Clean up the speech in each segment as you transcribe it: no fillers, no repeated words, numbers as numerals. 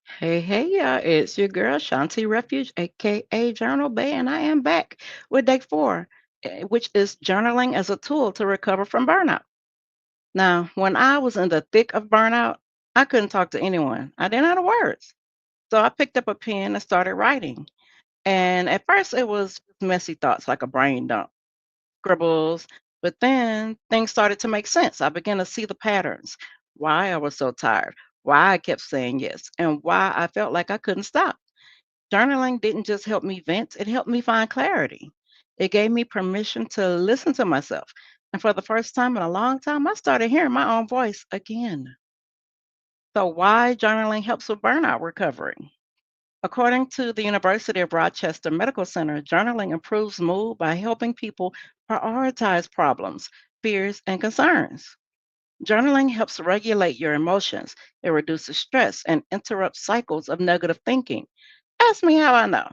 Hey, hey, it's your girl, Shanti Refuge, aka Journal Bay, and I am back with day four, which is journaling as a tool to recover from burnout. Now, when I was in the thick of burnout, I couldn't talk to anyone. I didn't have the words. So I picked up a pen and started writing. And at first, it was messy thoughts like a brain dump, scribbles. But then things started to make sense. I began to see the patterns, why I was so tired, why I kept saying yes, and why I felt like I couldn't stop. Journaling didn't just help me vent, it helped me find clarity. It gave me permission to listen to myself. And for the first time in a long time, I started hearing my own voice again. So, why journaling helps with burnout recovery? According to the University of Rochester Medical Center, journaling improves mood by helping people prioritize problems, fears, and concerns. Journaling helps regulate your emotions. It reduces stress and interrupts cycles of negative thinking. Ask me how I know.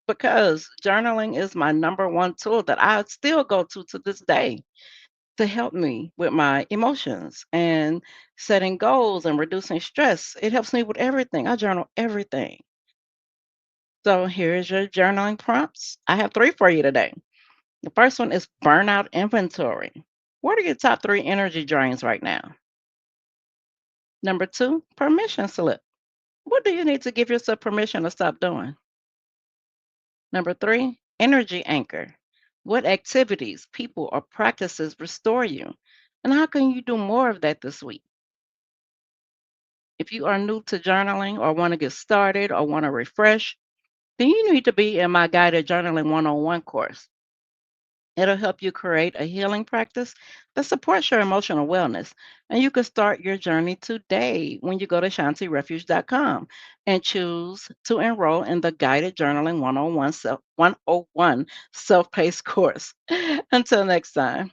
Because journaling is my number one tool that I still go to this day to help me with my emotions and setting goals and reducing stress. It helps me with everything. I journal everything. So here's your journaling prompts. I have three for you today. The first one is burnout inventory. What are your top three energy drains right now? Number two, permission slip. What do you need to give yourself permission to stop doing? Number three, energy anchor. What activities, people, or practices restore you? And how can you do more of that this week? If you are new to journaling or want to get started or want to refresh, then you need to be in my guided journaling 101 course. It'll help you create a healing practice that supports your emotional wellness. And you can start your journey today when you go to shantirefuge.com and choose to enroll in the Guided Journaling 101 self-paced course. Until next time.